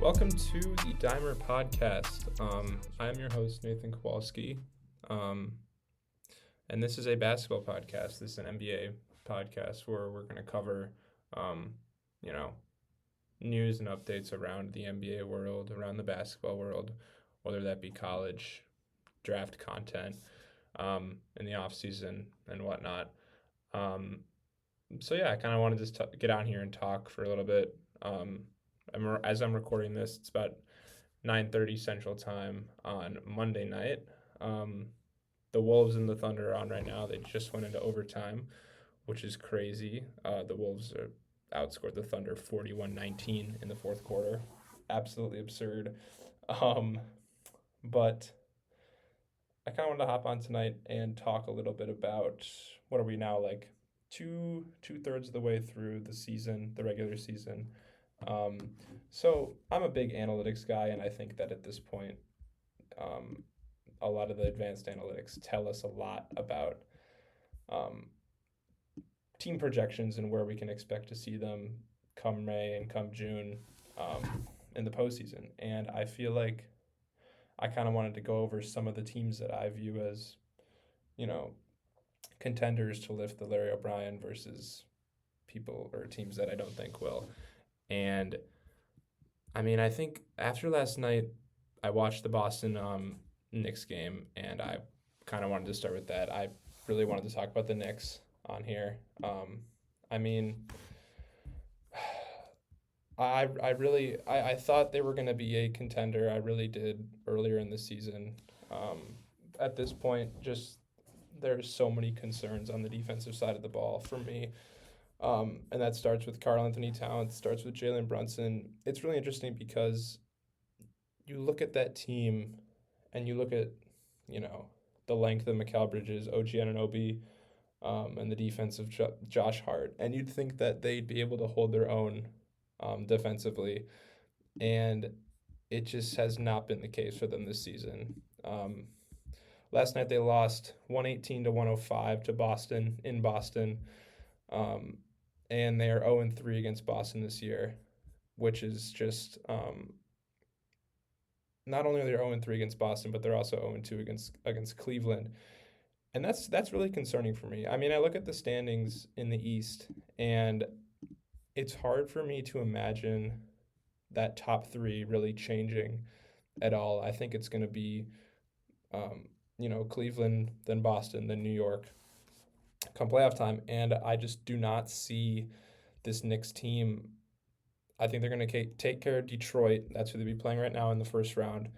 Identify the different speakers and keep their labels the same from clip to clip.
Speaker 1: Welcome to the Dimer Podcast. I'm your host, Nathan Kowalski, and this is a basketball podcast. This is an NBA podcast where we're going to cover, um, you know, news and updates around the NBA world, around the basketball world, whether that be college, draft content, in the off season and whatnot. Um, I kind of wanted to just get on here and talk for a little bit. As I'm recording this, it's about 9:30 Central Time on Monday night. Um, the Wolves and the Thunder are on right now. They just went into overtime, which is crazy. The Wolves outscored the Thunder 41-19 in the fourth quarter. Absolutely absurd. Um, but I kind of wanted to hop on tonight and talk a little bit about what are we now, like two-thirds of the way through the season, the regular season. Um, so I'm a big analytics guy, and I think that at this point, a lot of the advanced analytics tell us a lot about um, team projections and where we can expect to see them come May and come June in the postseason. And I feel like I kind of wanted to go over some of the teams that I view as, you know, contenders to lift the Larry O'Brien versus people or teams that I don't think will. And I mean, I think after last night, I watched the Boston Knicks game, and I kind of wanted to start with that. I really wanted to talk about the Knicks on here. I mean, I thought they were going to be a contender. I really did earlier in the season. At this point, just there's so many concerns on the defensive side of the ball for me. And that starts with Karl-Anthony Towns, starts with Jalen Brunson. It's really interesting because you look at that team and you look at, the length of Mikal Bridges, OG Anunoby, and the defense of Josh Hart. And you'd think that they'd be able to hold their own defensively. And it just has not been the case for them this season. Last night they lost 118-105 to Boston in Boston. And they are 0-3 against Boston this year, which is just not only are they 0-3 against Boston, but they're also 0-2 against Cleveland. And that's really concerning for me. I mean, I look at the standings in the East, and it's hard for me to imagine that top three really changing at all. I think it's going to be, Cleveland, then Boston, then New York come playoff time. And I just do not see this Knicks team. I think they're going to take care of Detroit. That's who they'll be playing right now in the first round.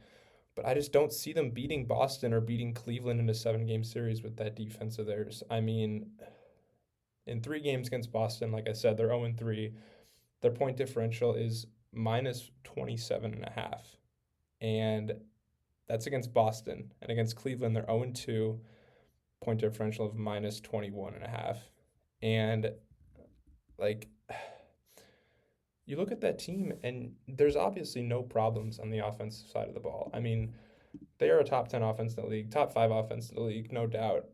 Speaker 1: But I just don't see them beating Boston or beating Cleveland in a 7-game series with that defense of theirs. I mean, in 3 games against Boston, like I said, they're 0-3. Their point differential is minus 27.5. And that's against Boston. And against Cleveland, they're 0-2, point differential of minus 21.5. And, you look at that team, and there's obviously no problems on the offensive side of the ball. I mean, they are a top 10 offense in the league, top 5 offense in the league, no doubt.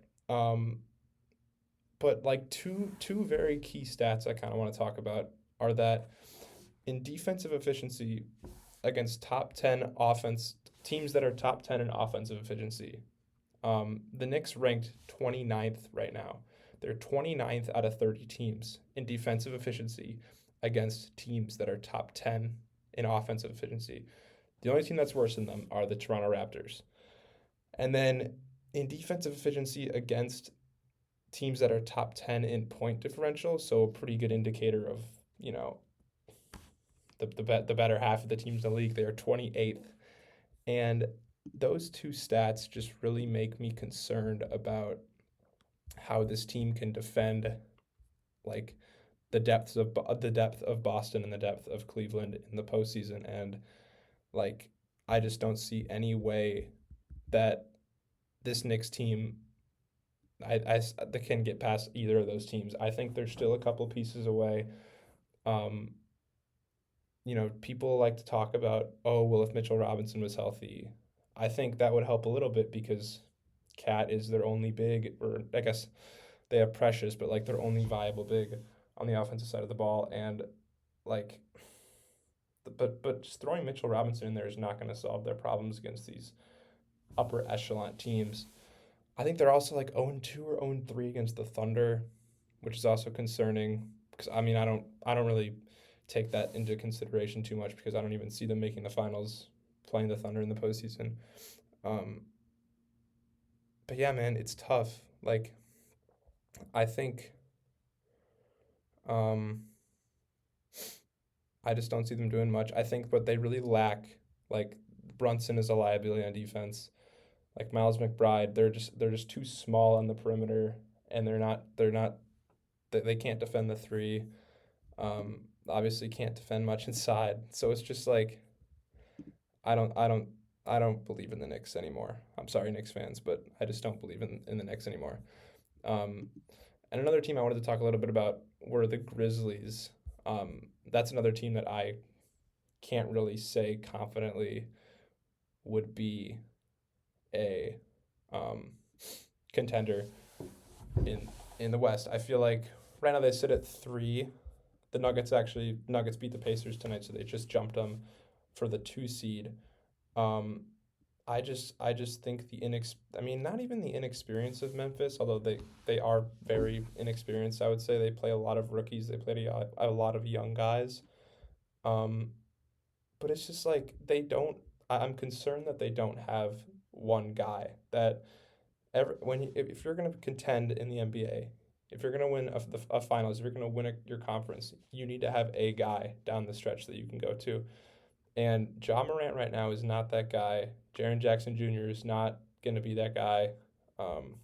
Speaker 1: But two very key stats I kind of want to talk about are that in defensive efficiency against top 10 offense teams that are top 10 in offensive efficiency, the Knicks ranked 29th right now. They're 29th out of 30 teams in defensive efficiency against teams that are top 10 in offensive efficiency. The only team that's worse than them are the Toronto Raptors. And then in defensive efficiency against teams that are top 10 in point differential, so a pretty good indicator of, the better half of the teams in the league, they are 28th. And those two stats just really make me concerned about how this team can defend, the depth of Boston and the depth of Cleveland in the postseason. And I just don't see any way that this Knicks team they can get past either of those teams. I think they're still a couple pieces away. People like to talk about, if Mitchell Robinson was healthy, I think that would help a little bit because Cat is their only big, or I guess they have Precious, but their only viable big on the offensive side of the ball. And but just throwing Mitchell Robinson in there is not going to solve their problems against these upper echelon teams. I think they're also like 0-2 or 0-3 against the Thunder, which is also concerning because I don't really take that into consideration too much because I don't even see them making the finals, playing the Thunder in the postseason. Um, but yeah, man, it's tough. Like I think um, I just don't see them doing much. I think what they really lack, like Brunson is a liability on defense. Like Miles McBride, they're just too small on the perimeter, and they can't defend the three. Obviously can't defend much inside. So it's just like I don't I don't I don't believe in the Knicks anymore. I'm sorry, Knicks fans, but I just don't believe in the Knicks anymore. Um, and another team I wanted to talk a little bit about were the Grizzlies. That's another team that I can't really say confidently would be a um, contender in in the West. I feel like right now they sit at 3. The Nuggets beat the Pacers tonight, so they just jumped them for the 2 seed. Um, I just think I mean, not even the inexperience of Memphis, although they are very inexperienced. I would say they play a lot of rookies. They play a lot of young guys. Um, but it's just like they don't. I'm concerned that they don't have one guy that if you're going to contend in the NBA, if you're going to win a finals, if you're going to win your conference, you need to have a guy down the stretch that you can go to. And Ja Morant right now is not that guy. Jaren Jackson Jr. is not going to be that guy. Um,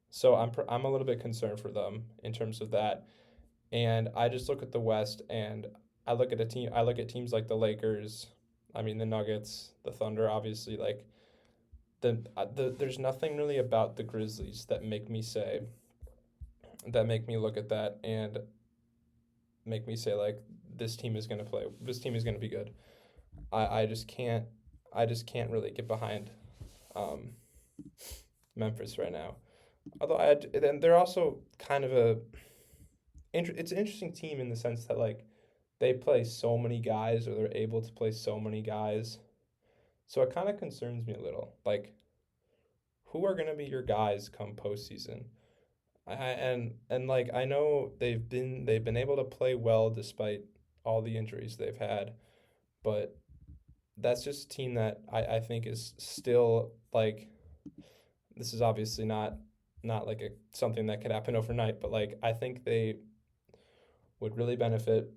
Speaker 1: so I'm a little bit concerned for them in terms of that. And I just look at the West and I look at teams like the Lakers, I mean the Nuggets, the Thunder, obviously. Like there's nothing really about the Grizzlies that make me look at that and make me say like this team is going to be good. I just can't really get behind um, Memphis right now. Although then they're also kind of it's an interesting team in the sense that like they play so many guys, or they're able to play so many guys. So it kind of concerns me a little. Like, who are going to be your guys come postseason? And like I know they've been able to play well despite all the injuries they've had, but that's just a team that I think is still like, this is obviously not like something that could happen overnight, but like I think they would really benefit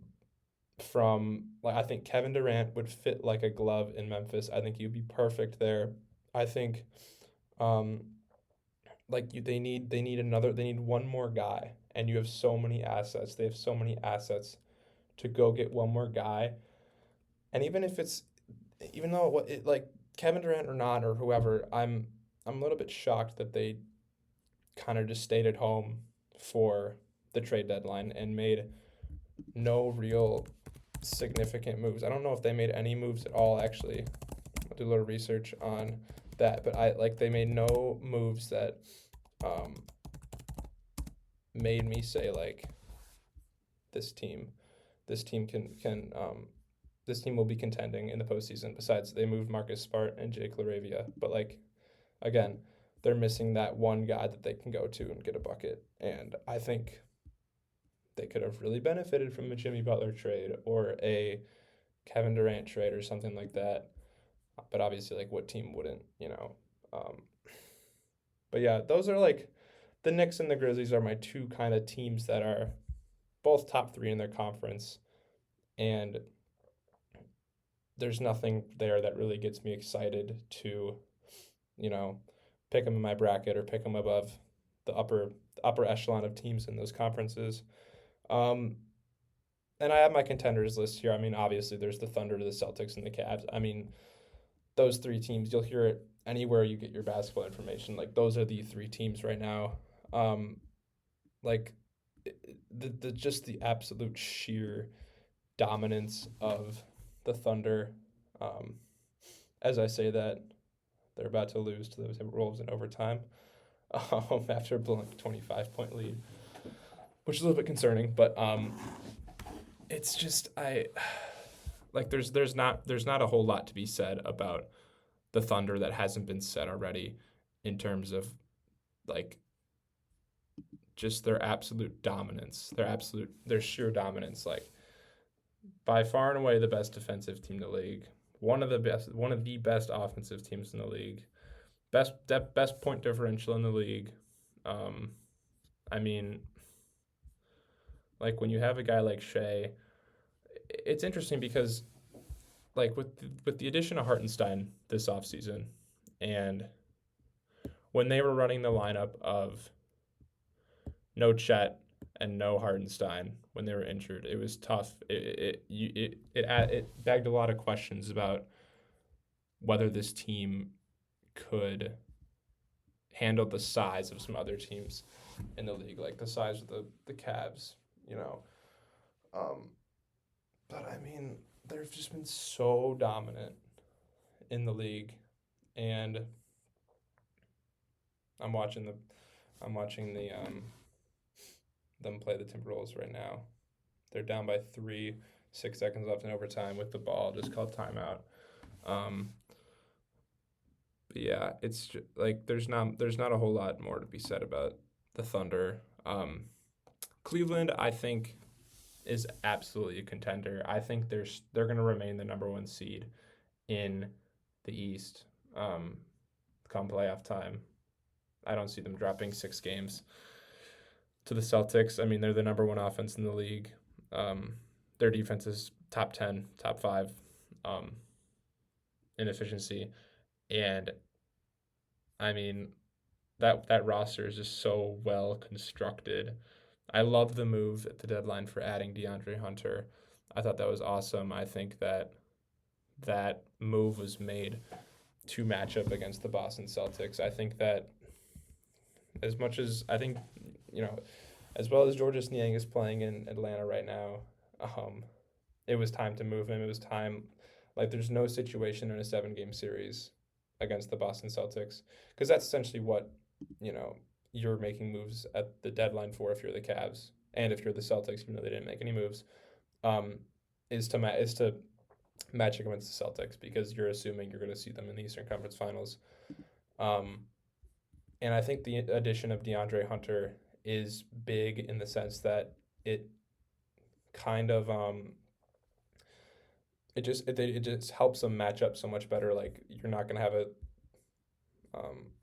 Speaker 1: from, like, I think Kevin Durant would fit like a glove in Memphis. I think he'd be perfect there. I think um they need one more guy, and you have so many assets. They have so many assets to go get one more guy. And even though like Kevin Durant or not or whoever, I'm a little bit shocked that they kind of just stayed at home for the trade deadline and made no real significant moves. I don't know if they made any moves at all, actually. I'll do a little research on that, but they made no moves that um, made me say like this team this team this team will be contending in the postseason. Besides, they moved Marcus Smart and Jake LaRavia, but like again, they're missing that one guy that they can go to and get a bucket. And I think they could have really benefited from a Jimmy Butler trade or a Kevin Durant trade or something like that. But obviously, like, what team wouldn't, you know? Um, but yeah, those are like the Knicks and the Grizzlies are my two kind of teams that are both top 3 in their conference. And there's nothing there that really gets me excited to, you know, pick them in my bracket or pick them above the upper echelon of teams in those conferences. Um, and I have my contenders list here. I mean, obviously, there's the Thunder, the Celtics, and the Cavs. I mean, those 3 teams, you'll hear it anywhere you get your basketball information. Like, those are the 3 teams right now. Like, the just the absolute sheer dominance of the Thunder. Um, as I say that, they're about to lose to those Wolves in overtime after blowing a 25-point lead, which is a little bit concerning. But it's just like there's not a whole lot to be said about the Thunder that hasn't been said already in terms of like just their absolute dominance, their sheer dominance. Like by far and away the best defensive team in the league, one of the best offensive teams in the league, best point differential in the league. Um, I mean, like when you have a guy like Shea, it's interesting because like with the addition of Hartenstein this offseason, and when they were running the lineup of no Chet and no Hartenstein when they were injured, it was tough. It begged a lot of questions about whether this team could handle the size of some other teams in the league, like the size of the Cavs, you know. Um, but I mean, they've just been so dominant in the league, and I'm watching the I'm watching them play the Timberwolves right now. They're down by 3, 6 seconds left in overtime with the ball, just called timeout. Um, but yeah, it's just, like there's not a whole lot more to be said about the Thunder. Cleveland, I think, is absolutely a contender. I think they're going to remain the number one seed in the East come playoff time. I don't see them dropping 6 games to the Celtics. I mean, they're the number one offense in the league. Their defense is top 10, top 5 in efficiency. And I mean, that roster is just so well constructed. I love the move at the deadline for adding DeAndre Hunter. I thought that was awesome. I think that move was made to match up against the Boston Celtics. I think that as much as I think, you know, as well as Georges Niang is playing in Atlanta right now, it was time to move him. It was time. Like, there's no situation in a 7-game series against the Boston Celtics because that's essentially what, you know, you're making moves at the deadline for if you're the Cavs and if you're the Celtics, even though they didn't make any moves, is to match against the Celtics because you're assuming you're going to see them in the Eastern Conference Finals. And I think the addition of DeAndre Hunter is big in the sense that it kind of it just helps them match up so much better. Like you're not gonna have a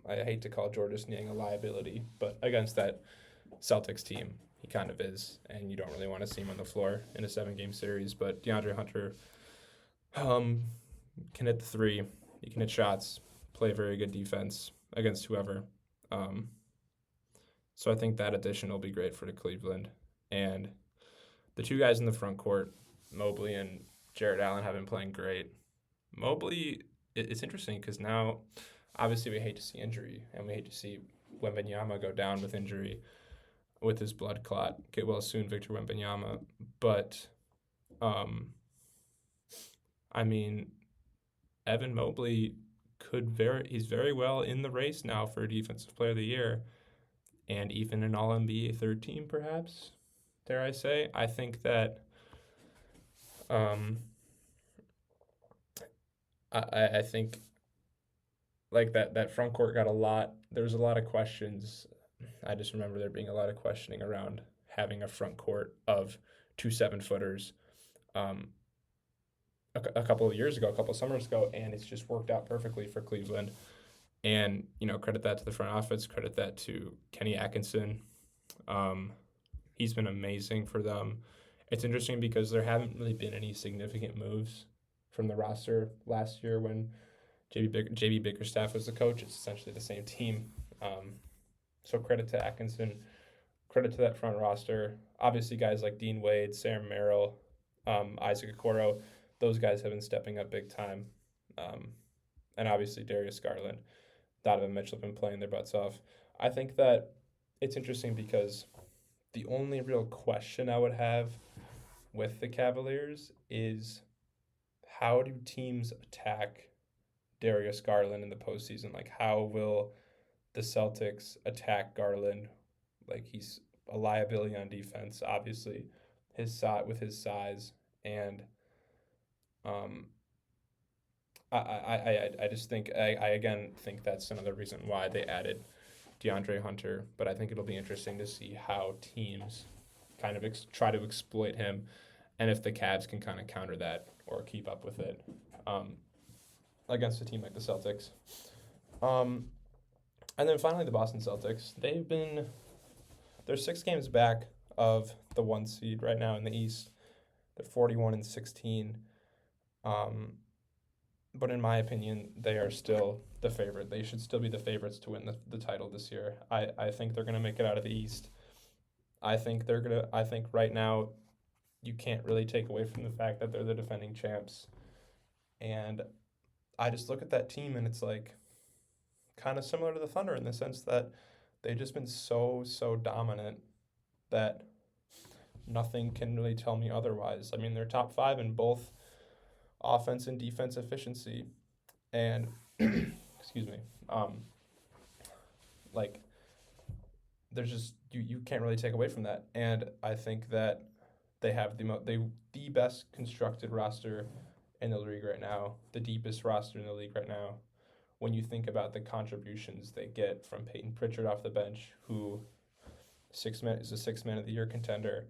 Speaker 1: I hate to call Georges Niang a liability, but against that Celtics team, he kind of is, and you don't really want to see him on the floor in a 7-game series. But DeAndre Hunter can hit the three, he can hit shots, play very good defense against whoever. So I think that addition will be great for the Cleveland. And the two guys in the front court, Mobley and Jarrett Allen, have been playing great. Mobley, it's interesting because now, obviously, we hate to see injury, and we hate to see Wembanyama go down with injury with his blood clot. Get well soon, Victor Wembanyama. But, I mean, Evan Mobley he's very well in the race now for Defensive Player of the Year, and even an All-NBA third team, perhaps, dare I say. I think that I think like that front court got a lot. There's a lot of questions. I just remember there being a lot of questioning around having a front court of 2 7-footers a couple of years ago, a couple of summers ago, and it's just worked out perfectly for Cleveland. And, you know, credit that to the front office, credit that to Kenny Atkinson. He's been amazing for them. It's interesting because there haven't really been any significant moves from the roster last year when JB Bickerstaff was the coach. It's essentially the same team. So credit to Atkinson, credit to that front roster. Obviously, guys like Dean Wade, Sam Merrill, Isaac Okoro, those guys have been stepping up big time. And obviously Darius Garland, Donovan Mitchell have been playing their butts off. I think that it's interesting because the only real question I would have with the Cavaliers is how do teams attack Darius Garland in the postseason? Like, how will the Celtics attack Garland? Like, he's a liability on defense, obviously, with his size, and Um, I just think I again think that's another reason why they added DeAndre Hunter, but I think it'll be interesting to see how teams kind of try to exploit him, and if the Cavs can kind of counter that or keep up with it um, against a team like the Celtics. Um, and then finally, the Boston Celtics. They're 6 games back of the 1 seed right now in the East. They're 41-16. Um, but in my opinion, they are still the favorite. They should still be the favorites to win the title this year. I think they're gonna make it out of the East. I think right now you can't really take away from the fact that they're the defending champs. And I just look at that team and it's like kind of similar to the Thunder in the sense that they've just been so dominant that nothing can really tell me otherwise. I mean, they're top 5 in both offense and defense efficiency, and excuse me, like there's just you can't really take away from that. And I think that they have the best constructed roster in the league right now, the deepest roster in the league right now. When you think about the contributions they get from Peyton Pritchard off the bench, who is a 6 man of the year contender.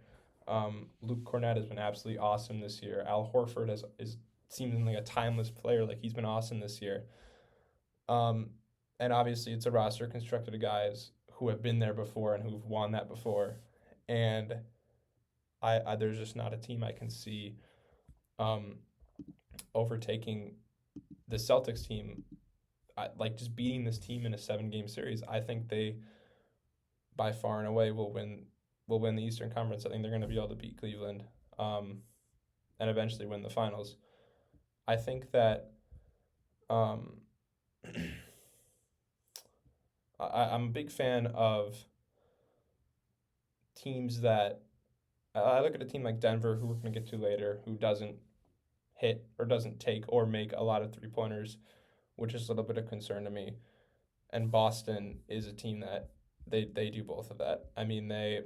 Speaker 1: Luke Cornett has been absolutely awesome this year. Al Horford is seemingly a timeless player. Like, he's been awesome this year. And obviously it's a roster constructed of guys who have been there before and who've won that before. And I there's just not a team I can see overtaking the Celtics team. Like, just beating this team in a 7-game series. I think they, by far and away, will win the Eastern Conference. I think they're going to be able to beat Cleveland, and eventually win the finals. I think that I'm a big fan of teams that I look at a team like Denver, who we're going to get to later, who doesn't hit or doesn't take or make a lot of 3-pointers, which is a little bit of concern to me. And Boston is a team that they do both of that. I mean, they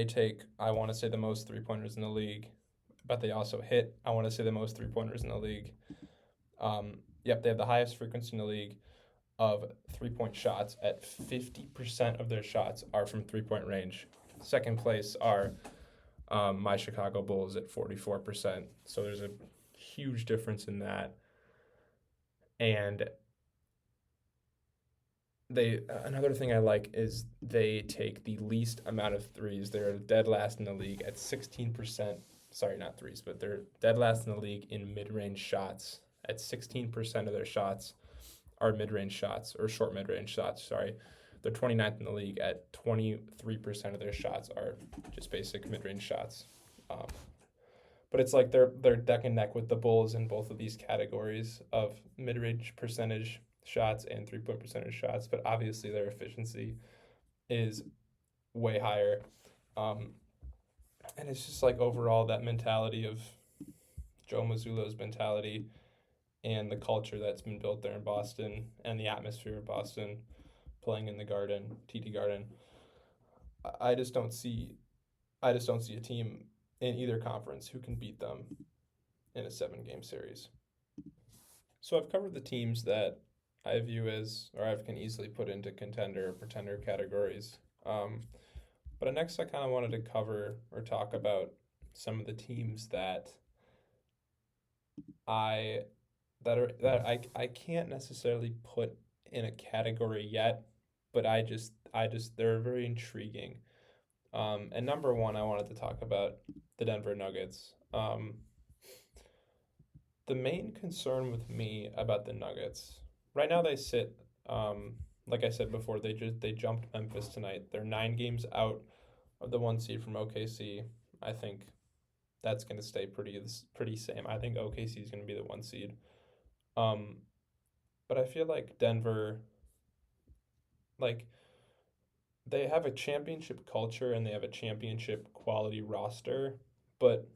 Speaker 1: take, I want to say, the most 3-pointers in the league, but they also hit, I want to say, the most 3-pointers in the league. They have the highest frequency in the league of 3-point shots. At 50% of their shots are from 3-point range. Second place are my Chicago Bulls at 44%. So there's a huge difference in that. And another thing I like is they take the least amount of threes. They're dead last in the league at 16%. Sorry, not threes, but they're dead last in the league in mid-range shots. At 16% of their shots are mid-range shots, or short mid-range shots, sorry. They're 29th in the league at 23% of their shots are just basic mid-range shots. But it's like they're neck and neck with the Bulls in both of these categories of mid-range percentage shots and 3-point percentage shots. But obviously their efficiency is way higher. And it's just like overall that mentality of Joe Mazzulo's mentality and the culture that's been built there in Boston and the atmosphere of Boston, playing in the Garden, TD Garden. I just don't see a team in either conference who can beat them in a 7-game series. So I've covered the teams that I view as, or I can easily put into contender or pretender categories. But next I kind of wanted to cover or talk about some of the teams that I can't necessarily put in a category yet, but they're very intriguing. And number one, I wanted to talk about the Denver Nuggets. The main concern with me about the Nuggets right now, they sit, like I said before, they jumped Memphis tonight. They're 9 games out of the 1 seed from OKC. I think that's going to stay pretty same. I think OKC is going to be the 1 seed. But I feel like Denver, like, they have a championship culture and they have a championship quality roster, but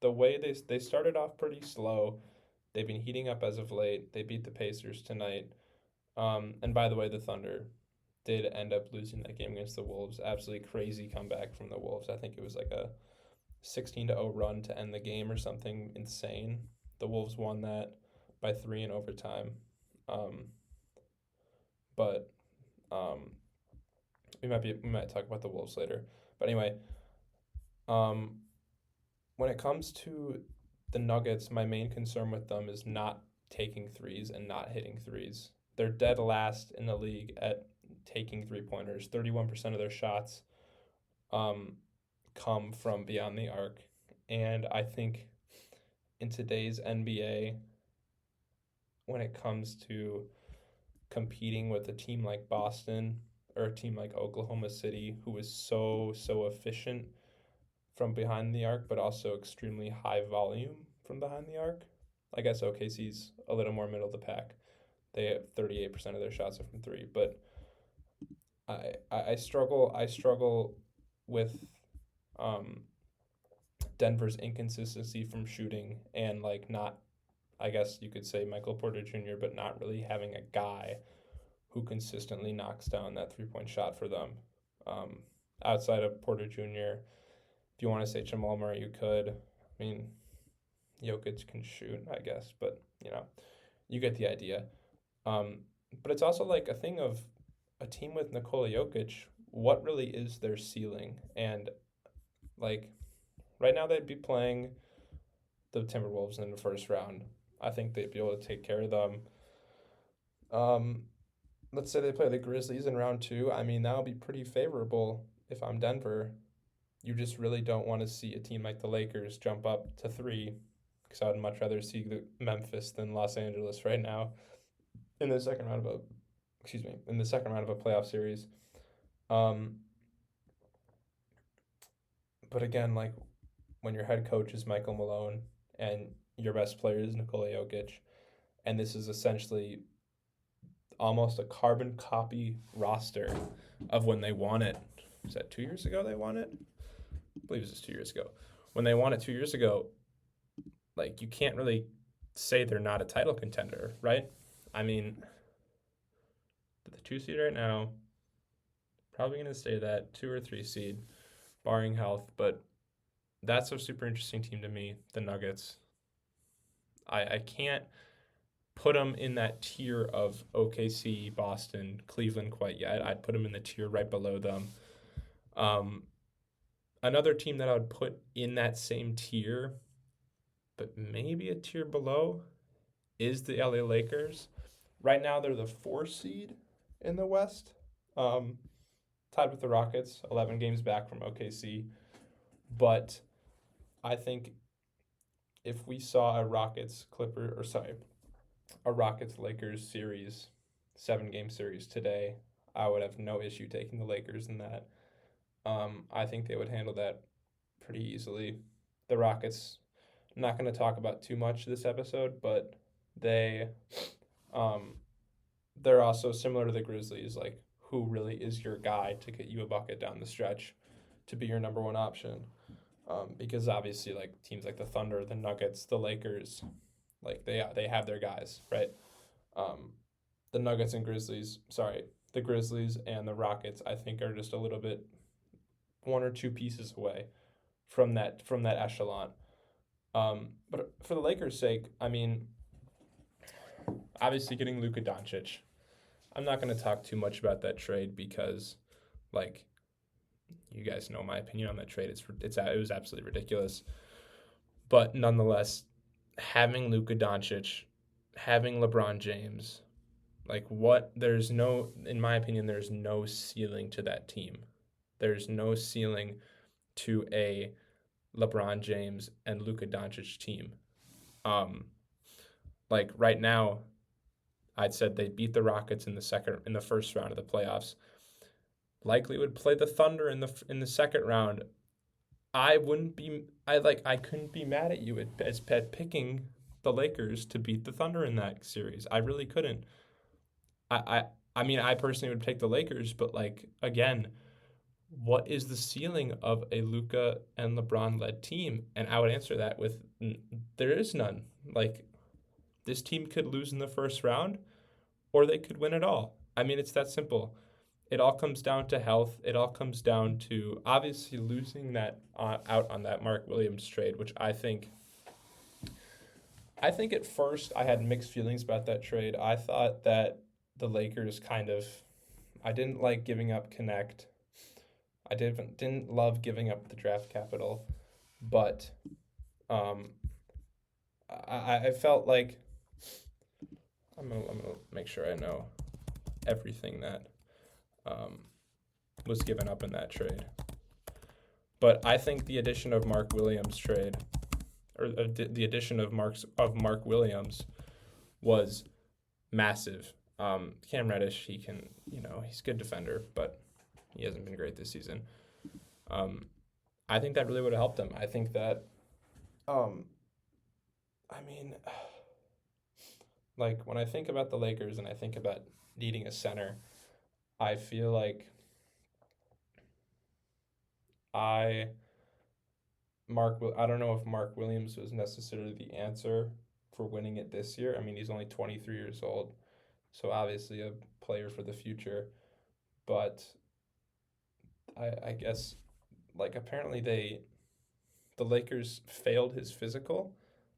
Speaker 1: the way they started off pretty slow. They've been heating up as of late. They beat the Pacers tonight. And by the way, the Thunder did end up losing that game against the Wolves. Absolutely crazy comeback from the Wolves. I think it was like a 16-0 run to end the game or something insane. The Wolves won that by 3 in overtime. Um, but we might talk about the Wolves later. But anyway, um, when it comes to the Nuggets, my main concern with them is not taking threes and not hitting threes. They're dead last in the league at taking 3-pointers. 31% of their shots um, come from beyond the arc. And I think in today's NBA, when it comes to competing with a team like Boston or a team like Oklahoma City, who is so efficient from behind the arc, but also extremely high volume from behind the arc. I guess OKC's a little more middle of the pack. They have 38% of their shots are from three, but I struggle with um, Denver's inconsistency from shooting and like not, I guess you could say Michael Porter Jr., but not really having a guy who consistently knocks down that 3-point shot for them. Um, Outside of Porter Jr., if you want to say Jamal Murray, you could. I mean, Jokic can shoot, I guess, but you get the idea. But it's also like a thing of a team with Nikola Jokic. What really is their ceiling? And like right now, they'd be playing the Timberwolves in the first round. I think they'd be able to take care of them. Let's say they play the Grizzlies in round 2. I mean, that would be pretty favorable if I'm Denver. You just really don't want to see a team like the Lakers jump up to 3, because I would much rather see the Memphis than Los Angeles right now in the second round of a playoff series. But again, like when your head coach is Michael Malone and your best player is Nikola Jokic, and this is essentially almost a carbon copy roster of when they won it. Was that 2 years ago they won it? I believe it was 2 years ago. When they won it 2 years ago, like you can't really say they're not a title contender, right? I mean, the 2 seed right now, probably going to stay that 2 or 3 seed, barring health. But that's a super interesting team to me, the Nuggets. I can't put them in that tier of OKC, Boston, Cleveland quite yet. I'd put them in the tier right below them. Another team that I would put in that same tier, but maybe a tier below, is the LA Lakers. Right now, they're the 4 seed in the West, tied with the Rockets, 11 games back from OKC. But I think if we saw a Rockets-Lakers series, 7-game series today, I would have no issue taking the Lakers in that. I think they would handle that pretty easily. The Rockets, I'm not going to talk about too much this episode, but they're also similar to the Grizzlies, like who really is your guy to get you a bucket down the stretch to be your number one option. Because obviously, like teams like the Thunder, the Nuggets, the Lakers, like they have their guys, right? The Grizzlies and the Rockets, I think, are just a little bit 1 or 2 pieces away from that echelon. But for the Lakers' sake, I mean, obviously getting Luka Doncic. I'm not going to talk too much about that trade because, like, you guys know my opinion on that trade. It was absolutely ridiculous. But nonetheless, having Luka Doncic, having LeBron James, in my opinion, there's no ceiling to that team. There's no ceiling to a LeBron James and Luka Doncic team. Like right now, I'd said they beat the Rockets in the first round of the playoffs. Likely would play the Thunder in the second round. I couldn't be mad at you as picking the Lakers to beat the Thunder in that series. I really couldn't. I mean, I personally would take the Lakers, but like again, what is the ceiling of a Luka and LeBron led team? And I would answer that with there is none. Like this team could lose in the first round, or they could win it all. I mean, it's that simple. it all comes down to health. It all comes down to obviously losing that out on that Mark Williams trade, which I think at first I had mixed feelings about that trade. I thought that the Lakers I didn't like giving up Connect. I didn't love giving up the draft capital, but um, I felt like I'm gonna make sure I know everything that um, was given up in that trade. But I think the addition of Mark Williams trade, or the addition of Mark Williams, was massive. Cam Reddish, he's a good defender, but he hasn't been great this season. I think that really would have helped him. I think that, um, I mean, like when I think about the Lakers and I think about needing a center, I feel like I I don't know if Mark Williams was necessarily the answer for winning it this year. I mean, he's only 23 years old, so obviously a player for the future. But I guess like apparently the Lakers failed his physical.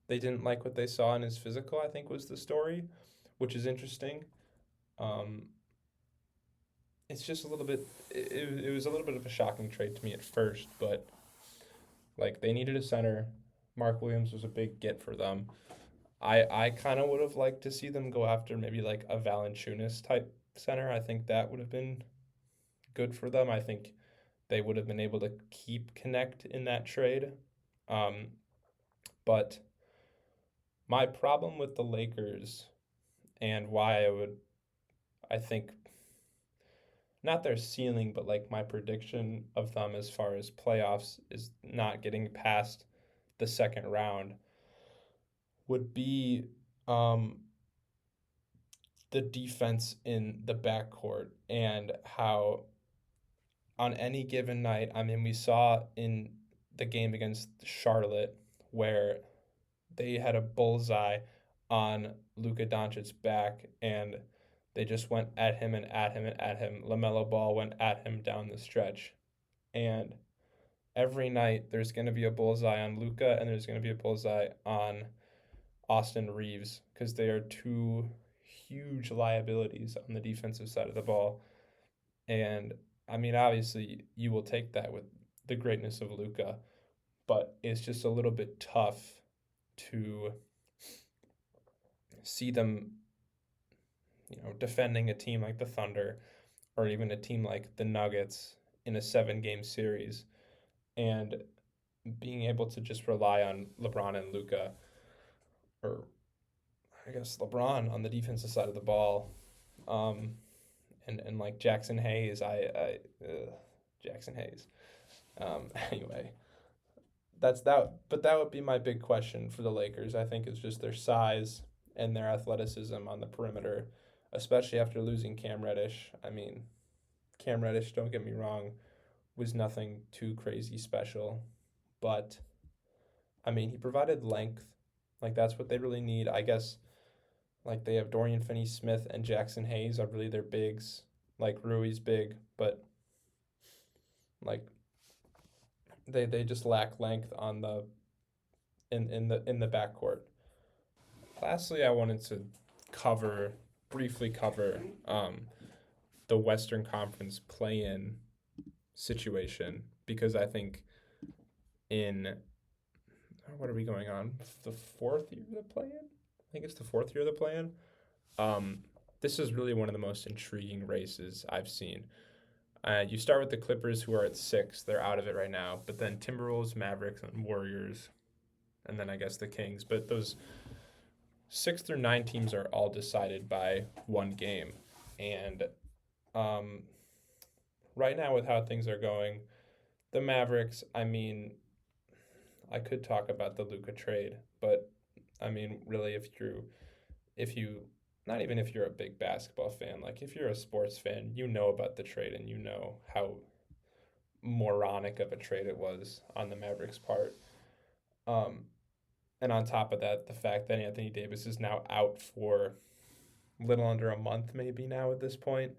Speaker 1: They didn't like what they saw in his physical, I think was the story, which is interesting. Um, it's just a little bit it was a little bit of a shocking trade to me at first, but like they needed a center. Mark Williams was a big get for them. I kind of would have liked to see them go after maybe like a Valanciunas type center. I think that would have been good for them. I think they would have been able to keep Connect in that trade. Um, but my problem with the Lakers and why I think, not their ceiling, but like my prediction of them as far as playoffs is not getting past the second round would be um, the defense in the backcourt and how on any given night, I mean, we saw in the game against Charlotte where they had a bullseye on Luka Doncic's back and they just went at him and at him and at him. LaMelo Ball went at him down the stretch. And every night there's going to be a bullseye on Luka and there's going to be a bullseye on Austin Reeves because they are two huge liabilities on the defensive side of the ball. And I mean, obviously, you will take that with the greatness of Luka, but it's just a little bit tough to see them, defending a team like the Thunder or even a team like the Nuggets in a 7-game series and being able to just rely on LeBron and Luka, or I guess LeBron on the defensive side of the ball, and like Jackson Hayes, Jackson Hayes. Anyway, that's that. But that would be my big question for the Lakers. I think it's just their size and their athleticism on the perimeter, especially after losing Cam Reddish. I mean, Cam Reddish, don't get me wrong, was nothing too crazy special, but I mean, he provided length. Like that's what they really need. I guess like they have Dorian Finney-Smith and Jackson Hayes are really their bigs. Like Rui's big, but like they just lack length on the in the backcourt. Lastly, I wanted to briefly cover the Western Conference play-in situation because I think in what are we going on? The fourth year of the play-in? I think it's the fourth year of the play-in. This is really one of the most intriguing races I've seen. You start with the Clippers, who are at 6. They're out of it right now. But then Timberwolves, Mavericks, and Warriors. And then I guess the Kings. But those 6 through 9 teams are all decided by one game. And right now with how things are going, the Mavericks, I mean, I could talk about the Luka trade. But, I mean, really, if you not even if you're a big basketball fan, like if you're a sports fan, you know about the trade and you know how moronic of a trade it was on the Mavericks' part. And on top of that, the fact that Anthony Davis is now out for a little under a month, maybe now at this point.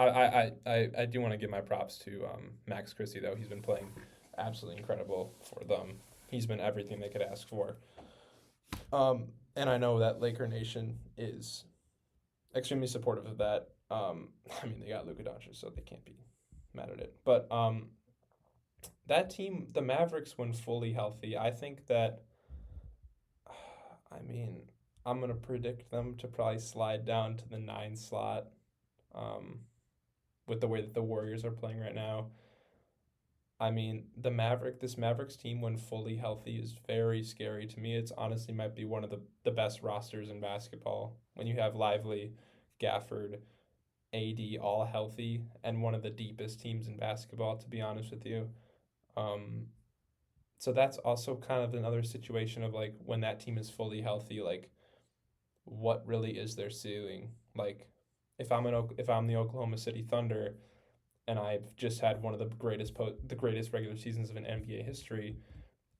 Speaker 1: I do want to give my props to Max Christie though. He's been playing absolutely incredible for them. He's been everything they could ask for. And I know that Laker Nation is extremely supportive of that. I mean, they got Luka Doncic, so they can't be mad at it. But that team, the Mavericks, when fully healthy, I think that. I mean, I'm gonna predict them to probably slide down to the 9 slot. Um, with the way that the Warriors are playing right now. I mean, this Mavericks team, when fully healthy, is very scary to me. It's honestly might be one of the best rosters in basketball. When you have Lively, Gafford, AD all healthy, and one of the deepest teams in basketball, to be honest with you. Um, so that's also kind of another situation of like when that team is fully healthy, like what really is their ceiling? Like if I'm the Oklahoma City Thunder and I've just had one of the greatest regular seasons of an NBA history,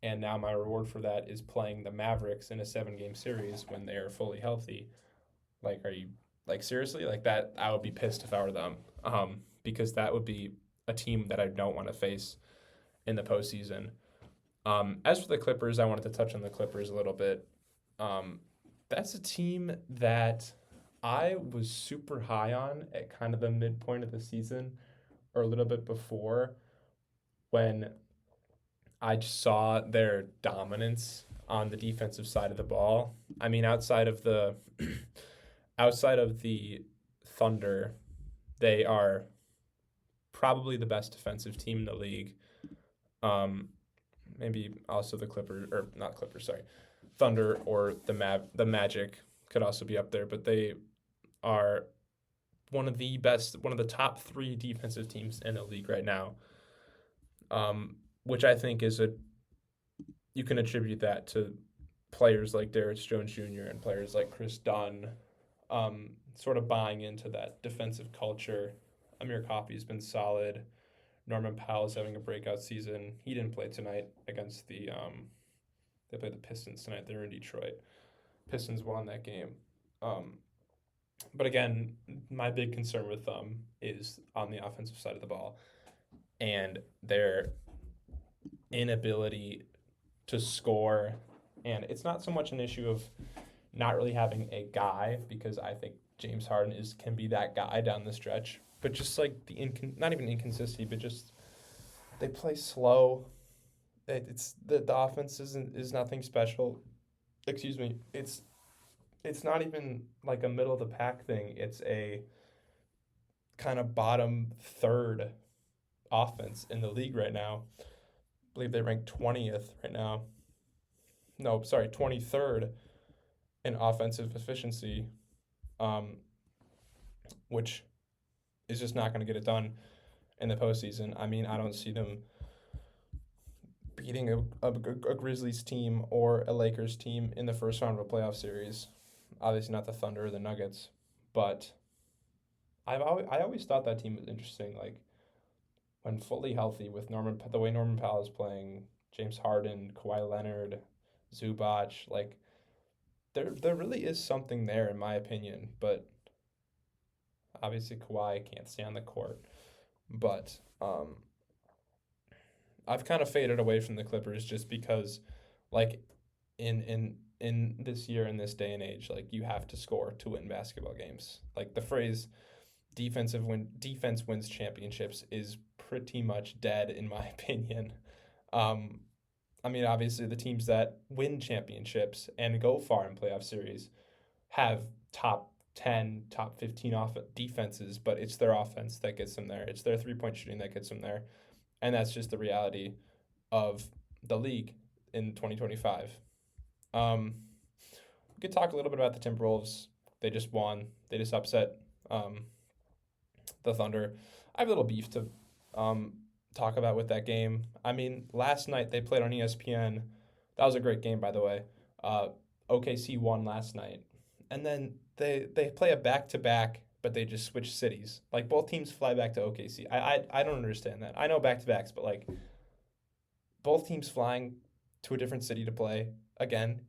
Speaker 1: and now my reward for that is playing the Mavericks in a 7 game series when they are fully healthy. Like, are you like seriously like that? I would be pissed if I were them, because that would be a team that I don't want to face in the postseason. As for the Clippers, I wanted to touch on the Clippers a little bit. Um, that's a team that I was super high on at kind of the midpoint of the season or a little bit before when I just saw their dominance on the defensive side of the ball. I mean, outside of the Thunder, they are probably the best defensive team in the league. Um, Maybe also the Clippers, or not Clippers, sorry, Thunder or the Magic could also be up there, but they are one of the top 3 defensive teams in the league right now. Which I think you can attribute that to players like Darius Jones Jr. and players like Chris Dunn, sort of buying into that defensive culture. Amir Coffey's been solid. Norman Powell's having a breakout season. He didn't play tonight against they played the Pistons tonight. They're in Detroit. Pistons won that game. But again, my big concern with them is on the offensive side of the ball and their inability to score. And it's not so much an issue of not really having a guy, because I think James Harden can be that guy down the stretch, but just like not even inconsistency, but just they play slow. It's the offense is nothing special. Excuse me. It's not even like a middle of the pack thing. It's a kind of bottom third offense in the league right now. I believe they rank 20th right now. No, sorry, 23rd in offensive efficiency, um, which is just not going to get it done in the postseason. I mean, I don't see them beating a Grizzlies team or a Lakers team in the first round of a playoff series. Obviously, not the Thunder or the Nuggets, but I always thought that team was interesting. Like when fully healthy, with the way Norman Powell is playing, James Harden, Kawhi Leonard, Zubac, like there really is something there in my opinion. But obviously, Kawhi can't stay on the court. But I've kind of faded away from the Clippers just because, like, in this year, in this day and age, like you have to score to win basketball games. Like the phrase defense wins championships is pretty much dead in my opinion. Um, I mean, obviously the teams that win championships and go far in playoff series have top 10, top 15 off defenses, but it's their offense that gets them there. It's their 3-point shooting that gets them there. And that's just the reality of the league in 2025. We could talk a little bit about the Timberwolves. They just won. They just upset the Thunder. I have a little beef to talk about with that game. I mean, last night they played on ESPN. That was a great game, by the way. OKC won last night. And then they play a back-to-back, but they just switch cities. Like, both teams fly back to OKC. I don't understand that. I know back-to-backs, but, like, both teams flying to a different city to play again,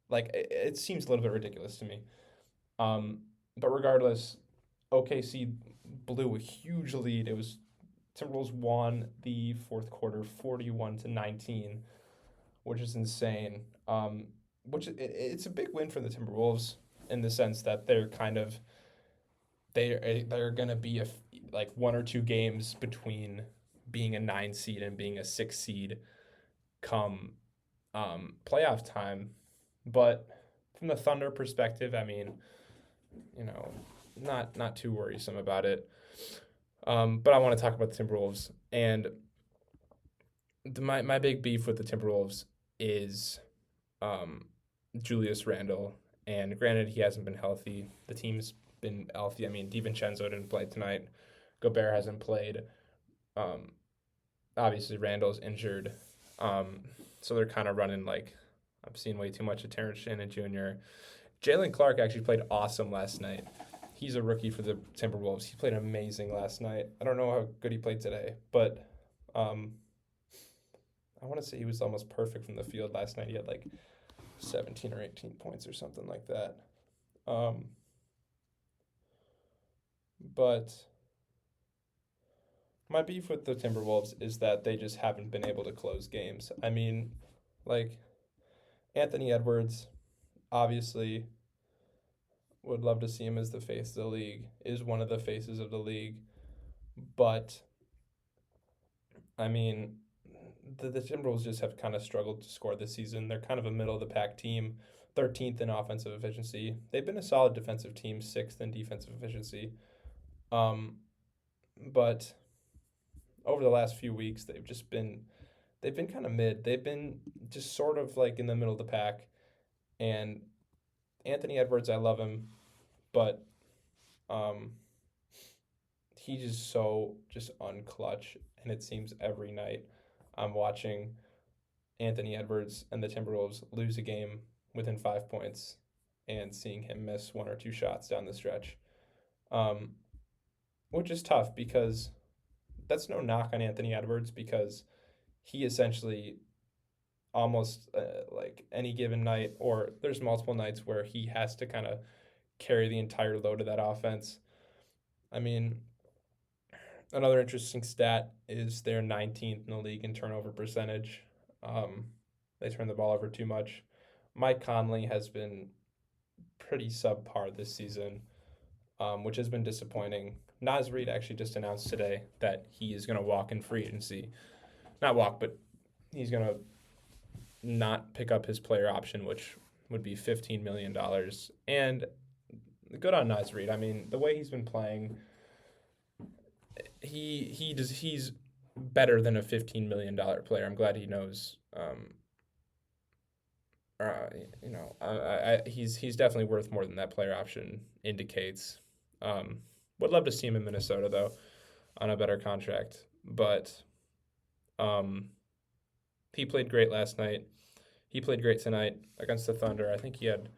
Speaker 1: like, it seems a little bit ridiculous to me. But regardless, OKC blew a huge lead. It was Timberwolves won the fourth quarter 41-19, which is insane. It's a big win for the Timberwolves in the sense that they're gonna be like one or two games between being a 9 seed and being a 6 seed come playoff time. But from the Thunder perspective, I mean, you know, not too worrisome about it. But I want to talk about the Timberwolves, and my big beef with the Timberwolves is um, Julius Randle. And granted, he hasn't been healthy. The team's been healthy. I mean, DiVincenzo didn't play tonight. Gobert hasn't played. Um, Obviously, Randle's injured. So they're kind of running like I've seen way too much of Terrence Shannon Jr. Jalen Clark actually played awesome last night. He's a rookie for the Timberwolves. He played amazing last night. I don't know how good he played today, but um, I want to say he was almost perfect from the field last night. He had like 17 or 18 points or something like that. Um, but my beef with the Timberwolves is that they just haven't been able to close games. I mean, like Anthony Edwards, obviously, would love to see him as the face of the league, is one of the faces of the league. But, I mean, the Timberwolves just have kind of struggled to score this season. They're kind of a middle of the pack team, 13th in offensive efficiency. They've been a solid defensive team, 6th in defensive efficiency. But over the last few weeks, they've been kind of mid. They've been just sort of like in the middle of the pack. And Anthony Edwards, I love him, but um, he's just so just unclutch, and it seems every night I'm watching Anthony Edwards and the Timberwolves lose a game within 5 points, and seeing him miss one or two shots down the stretch, um, which is tough because that's no knock on Anthony Edwards because he essentially almost like any given night, or there's multiple nights where he has to kind of carry the entire load of that offense. I mean, another interesting stat is they're 19th in the league in turnover percentage. Um, they turn the ball over too much. Mike Conley has been pretty subpar this season, which has been disappointing. Naz Reid actually just announced today that he is going to walk in free agency. Not walk, but he's going to not pick up his player option, which would be $15 million. And good on Naz Reid. I mean, the way he's been playing, he's better than a $15 million player. I'm glad he knows. He's definitely worth more than that player option indicates. Would love to see him in Minnesota though, on a better contract. But he played great last night. He played great tonight against the Thunder. I think he had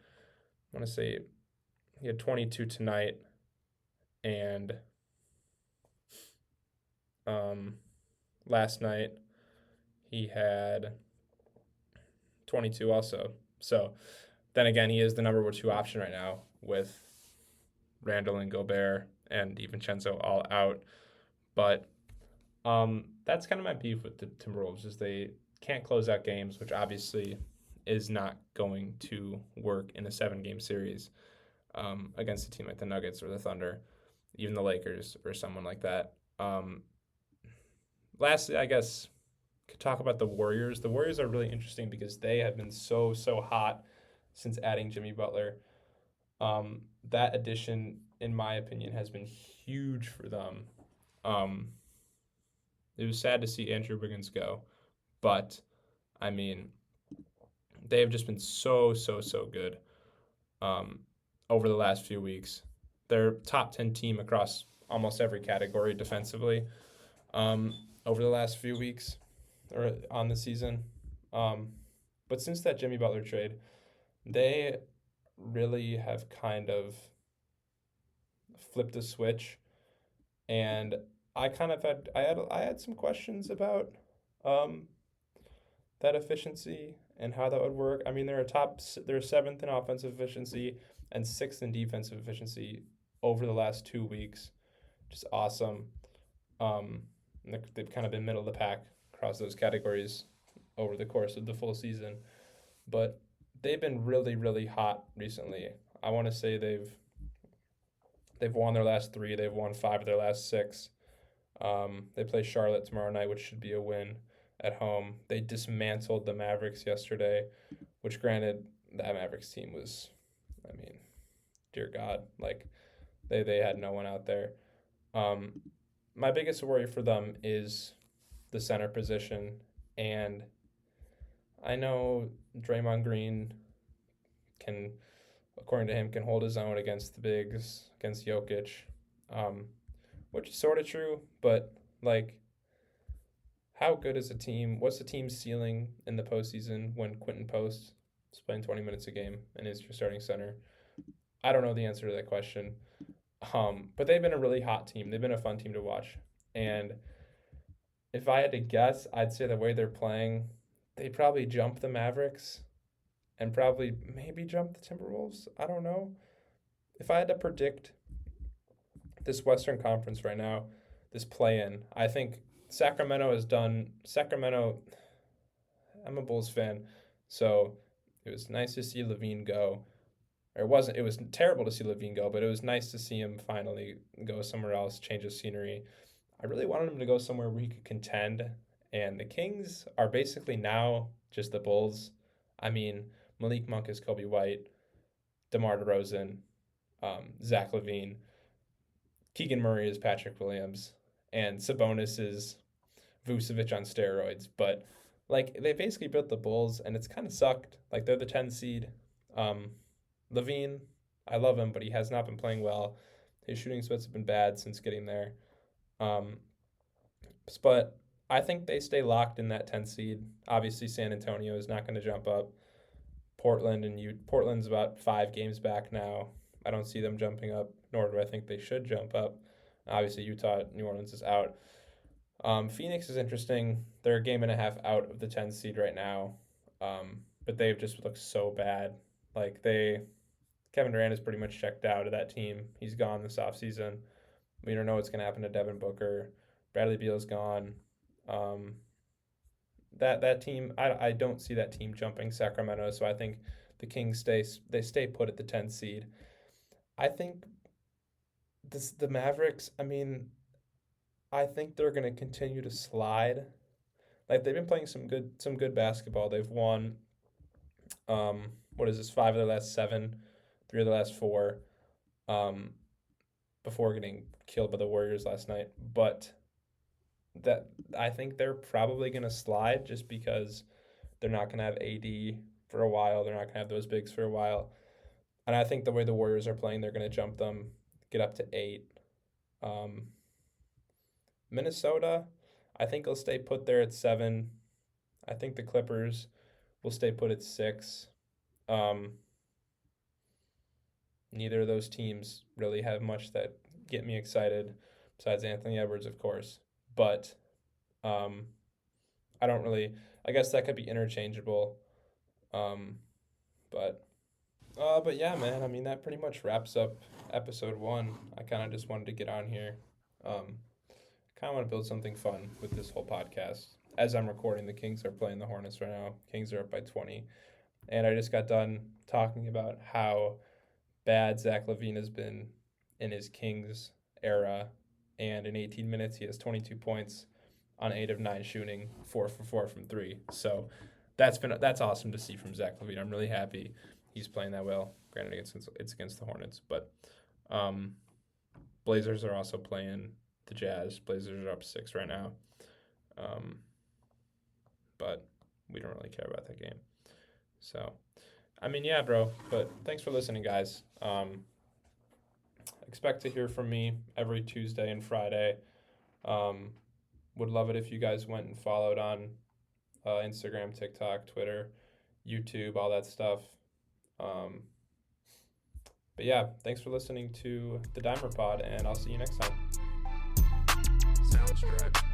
Speaker 1: 22 tonight, and last night he had 22 also. So then again, he is the number 2 option right now with Randle and Gobert and DiVincenzo all out. But that's kind of my beef with the Timberwolves is they can't close out games, which obviously is not going to work in a 7-game series against a team like the Nuggets or the Thunder, even the Lakers or someone like that. Lastly, I guess could talk about the Warriors. The Warriors are really interesting because they have been so hot since adding Jimmy Butler. That addition, in my opinion, has been huge for them. It was sad to see Andrew Wiggins go, but I mean, they have just been so good over the last few weeks. They're top 10 team across almost every category defensively over the last few weeks or on the season. But since that Jimmy Butler trade, they really have kind of flipped a switch, and I had some questions about that efficiency and how that would work. I mean, they're 7th in offensive efficiency and 6th in defensive efficiency. over the last 2 weeks. Just awesome. They've kind of been middle of the pack across those categories over the course of the full season. But they've been really, really hot recently. I want to say they've won their last 3. They've won 5 of their last 6. They play Charlotte tomorrow night, which should be a win at home. They dismantled the Mavericks yesterday, which granted, that Mavericks team was, I mean, dear God, like they had no one out there. My biggest worry for them is the center position, and I know Draymond Green can, according to him, can hold his own against the bigs, against Jokic, which is sort of true, but like, how good is a team? What's the team's ceiling in the postseason when Quentin Post is playing 20 minutes a game and is your starting center? I don't know the answer to that question. But they've been a really hot team. They've been a fun team to watch. And if I had to guess, I'd say the way they're playing, they probably jump the Mavericks and probably maybe jump the Timberwolves. I don't know. If I had to predict this Western Conference right now, this play-in, I think Sacramento has done. I'm a Bulls fan, so it was nice to see LaVine go. Or it was terrible to see LaVine go, but it was nice to see him finally go somewhere else, change of scenery. I really wanted him to go somewhere where he could contend, and the Kings are basically now just the Bulls. I mean, Malik Monk is Kobe White, DeMar DeRozan, Zach LaVine, Keegan Murray is Patrick Williams, and Sabonis is Vucevic on steroids. But like, they basically built the Bulls, and it's kind of sucked. Like, they're the 10 seed. LaVine, I love him, but he has not been playing well. His shooting splits have been bad since getting there. But I think they stay locked in that 10 seed. Obviously, San Antonio is not going to jump up. Portland's about 5 games back now. I don't see them jumping up, nor do I think they should jump up. Obviously, Utah, New Orleans is out. Phoenix is interesting. They're a game and a half out of the 10 seed right now, but they've just looked so bad. Like, Kevin Durant is pretty much checked out of that team. He's gone this offseason. We don't know what's going to happen to Devin Booker. Bradley Beal's gone. That team, I don't see that team jumping Sacramento, so I think the Kings stay put at the 10th seed. I think the Mavericks, I mean, I think they're going to continue to slide. Like, they've been playing some good basketball. They've won 5 of their last 7, 3 of the last 4, before getting killed by the Warriors last night. But that, I think they're probably going to slide just because they're not going to have AD for a while. They're not going to have those bigs for a while. And I think the way the Warriors are playing, they're going to jump them, get up to 8. Minnesota, I think will stay put there at 7. I think the Clippers will stay put at 6. Neither of those teams really have much that get me excited, besides Anthony Edwards, of course. But I guess that could be interchangeable. But yeah, man, I mean, that pretty much wraps up episode 1. I kind of just wanted to get on here. Kind of want to build something fun with this whole podcast. As I'm recording, the Kings are playing the Hornets right now. Kings are up by 20. And I just got done talking about how bad Zach LaVine has been in his Kings era. And in 18 minutes, he has 22 points on 8 of 9 shooting, 4 for 4 from 3. So that's awesome to see from Zach LaVine. I'm really happy he's playing that well. Granted, it's against the Hornets, but Blazers are also playing the Jazz. Blazers are up 6 right now. But we don't really care about that game. So, I mean, yeah, bro. But thanks for listening, guys. Expect to hear from me every Tuesday and Friday. Would love it if you guys went and followed on Instagram, TikTok, Twitter, YouTube, all that stuff. But yeah, thanks for listening to the Dimer Pod, and I'll see you next time. Soundstripe.